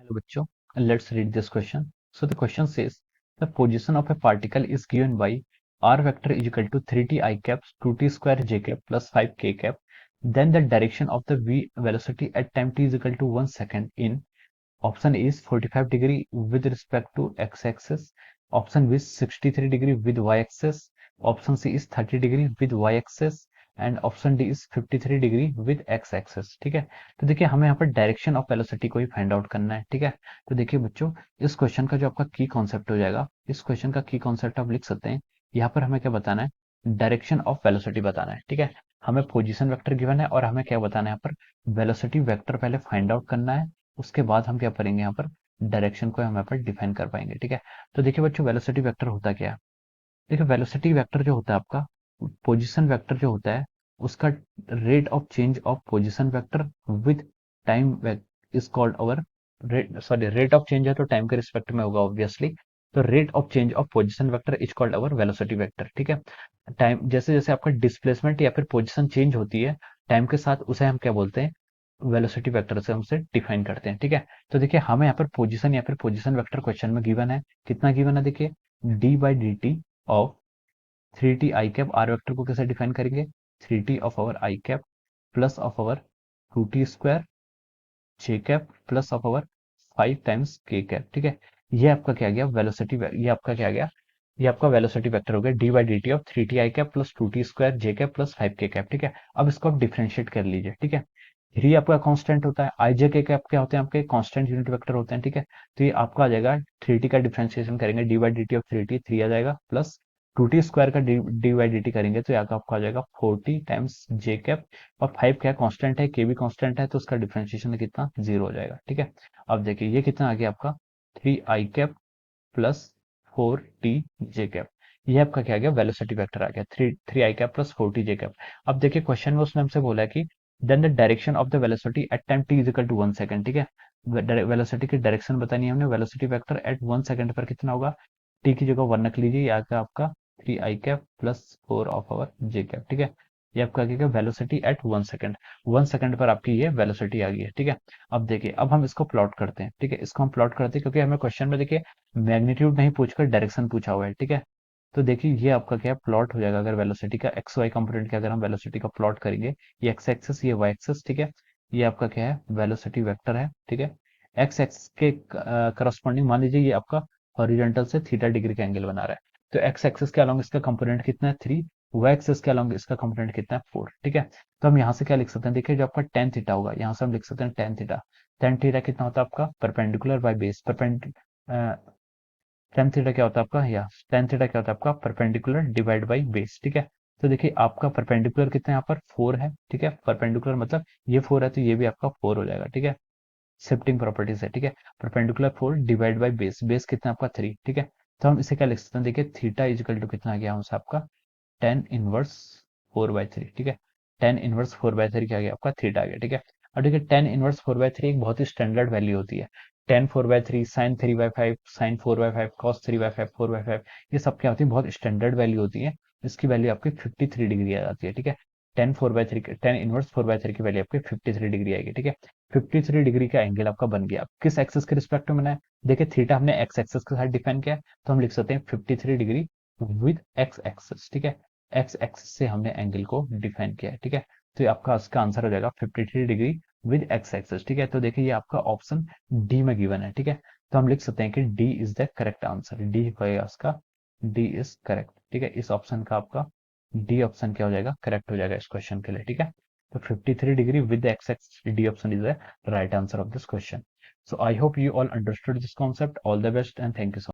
Hello, bachcho. Let's read this question. So the question says the position of a particle is given by r vector is equal to 3t I cap 2t square j cap plus 5 k cap. Then the direction of the v velocity at time t is equal to 1 second in option A is 45 degree with respect to x-axis, option B is 63 degree with y-axis, option C is 30 degree with y-axis and option D is 53 degree with x axis. ठीक है, तो देखिए हमें यहाँ पर direction of velocity को ही find out करना है। ठीक है, तो देखिए बच्चों, इस क्वेश्चन का जो आपका की कॉन्सेप्ट हो जाएगा, इस क्वेश्चन का की कॉन्सेप्ट आप लिख सकते हैं। यहाँ पर हमें क्या बताना है, डायरेक्शन ऑफ वेलोसिटी बताना है। ठीक है, हमें पोजिशन वेक्टर गिवन है और हमें क्या बताना है, यहाँ पर वेलोसिटी वेक्टर पहले फाइंड आउट करना है, उसके बाद हम क्या करेंगे, यहाँ पर डायरेक्शन को हम यहाँ पर डिफाइन कर पाएंगे। ठीक है, तो देखिए बच्चों, वेलोसिटी वेक्टर होता क्या है। देखिए वेलोसिटी वेक्टर जो होता है आपका, पोजीशन वेक्टर जो होता है, उसका rate of change of position vector with time is called our rate, sorry rate of change है तो टाइम के रिस्पेक्ट में होगा ऑब्वियसली, तो rate of change of position vector is called our velocity vector. ठीक है, टाइम जैसे जैसे आपका डिस्प्लेसमेंट या फिर पोजीशन चेंज होती है टाइम के साथ, उसे हम क्या बोलते हैं, वेलोसिटी वेक्टर से हम उसे डिफाइन करते हैं। ठीक है, तो देखिए हमें यहाँ पर पोजीशन या फिर पोजीशन वेक्टर क्वेश्चन में गिवन है, कितना गिवन है, देखिए d by d t of 3t i cap, r vector को कैसे डिफाइन करेंगे, 3t of our i cap plus of our 2t square j cap plus of our 5 times k cap. ठीक है, ये आपका क्या गया वेलोसिटी, ये आपका क्या गया, ये आपका वेलोसिटी वेक्टर हो गया D by d t of 3t i cap plus 2t square j cap plus 5 के कैप। ठीक है, अब इसको आप डिफरेंशिएट कर लीजिए। ठीक है, थ्री आपका कांस्टेंट होता है, आई जे के कैप क्या होते हैं, आपके कांस्टेंट यूनिट वेक्टर होते हैं। ठीक है, तो ये आपका आ जाएगा 3t का डिफरेंशिएशन करेंगे, D by d t of 3t 3 आ जाएगा, प्लस 2t स्क्वायर का डी बाई डी टी करेंगे तो यहाँ का आपका आ जाएगा 40 टाइम्स जे कैप, और 5 क्या कांस्टेंट है, के भी कांस्टेंट है, तो उसका डिफरेंशिएशन कितना, 0 हो जाएगा। ठीक है, अब देखिए ये कितना आ गया आपका 3 आई cap plus 4t j cap, ये आपका क्या आ गया, वेलोसिटी वेक्टर आ गया, three i cap plus 4t j cap. अब देखिए क्वेश्चन में उसने हमसे बोला है कि then the direction of the velocity at time t is equal to 1 second. ठीक है, वेलोसिटी की डायरेक्शन बतानी है हमने, वेलोसिटी वेक्टर एट 1 सेकंड पर कितना होगा, t की जगह 1 रख लीजिए, यहाँ का आपका 3 आई cap plus 4 of our J cap. ठीक है, ये आपका आ गया वेलोसिटी एट 1 सेकंड, 1 सेकंड पर आपकी ये वेलोसिटी आ गई है। ठीक है, अब देखिए अब हम इसको प्लॉट करते हैं। ठीक है, इसको हम प्लॉट करते हैं क्योंकि हमें क्वेश्चन में देखिए मैग्नीट्यूड नहीं पूछकर डायरेक्शन पूछा हुआ है। ठीक है, तो देखिए ये आपका क्या प्लॉट हो जाएगा, अगर वेलोसिटी का एक्स वाई कंपोनेंट का अगर हम वेलोसिटी का प्लॉट करेंगे, ये एक्स एक्सेस ये वाई एक्सेस। ठीक है, ये आपका क्या है, वेलोसिटी वेक्टर है। ठीक है, एक्स एक्स के करस्पॉन्डिंग मान लीजिए ये आपका हॉरिजॉन्टल से थीटा डिग्री का एंगल बना रहा है, तो एक्स एक्सेस के अलॉन्ग इसका कंपोनेंट कितना है 3, वाई एक्सेस के अलॉन्ग इसका कंपोनेंट कितना है 4। ठीक है, तो हम यहाँ से क्या लिख सकते हैं, देखिए जो आपका टेन थीटा होगा, यहाँ से हम लिख सकते हैं टेन थीटा। टेन थीटा कितना होता है आपका, perpendicular by base, tan theta क्या होता है आपका, या टेन थीटा क्या होता है आपका, परपेंडिकुलर डिवाइड बाई बेस। ठीक है, तो देखिए आपका परपेंडिकुलर कितना यहाँ पर 4 है। ठीक है, परपेंडिकुलर मतलब ये 4 है तो ये भी आपका 4 हो जाएगा। ठीक है, शिफ्टिंग प्रॉपर्टीज है। ठीक है, perpendicular 4 divide by base, base कितना आपका 3। ठीक है, तो हम इसे क्या लिख सकते हैं, देखिए थीटा इजिकल टू कितना आ गया हमसे आपका टेन इनवर्स 4/3। ठीक है, टेन इनवर्स 4/3 क्या आ गया आपका, थीटा आ गया। ठीक है, और देखिए टेन इनवर्स 4/3 एक बहुत ही स्टैंडर्ड वैल्यू होती है, टेन 4/3, साइन 3/5, साइन 4/5, कॉस 3/5, 4/5, ये सब क्या होती है, बहुत स्टैंडर्ड वैल्यू होती है। इसकी वैल्यू आपकी 53 डिग्री आ जाती है। ठीक है, टेन 4/3, टेन इनवर्स 4/3 की वैल्यू आपकी 53 डिग्री आएगी। ठीक है, 53 डिग्री का एंगल आपका बन गया। किस एक्सेस के रिस्पेक्ट में बनाया, देखिए थीटा हमने एक्स एक्सेस के साथ डिफाइन किया, तो हम लिख सकते हैं 53 डिग्री विद एक्स एक्सेस। ठीक है, एक्स एक्सिस से हमने एंगल को डिफाइन किया है। ठीक है, तो ये आपका इसका आंसर हो जाएगा 53 डिग्री विद एक्स एक्सिस। ठीक है, तो देखिए ये आपका ऑप्शन डी में गिवन है। ठीक है, तो हम लिख सकते हैं कि D is the correct answer, D होगा इसका, डी इज करेक्ट। ठीक है, इस ऑप्शन का आपका डी ऑप्शन क्या हो जाएगा, करेक्ट हो जाएगा इस क्वेश्चन के लिए। ठीक है, तो 53 degree with x axis, D option is the right answer of this question. So I hope you all understood this concept. All the best and thank you so much.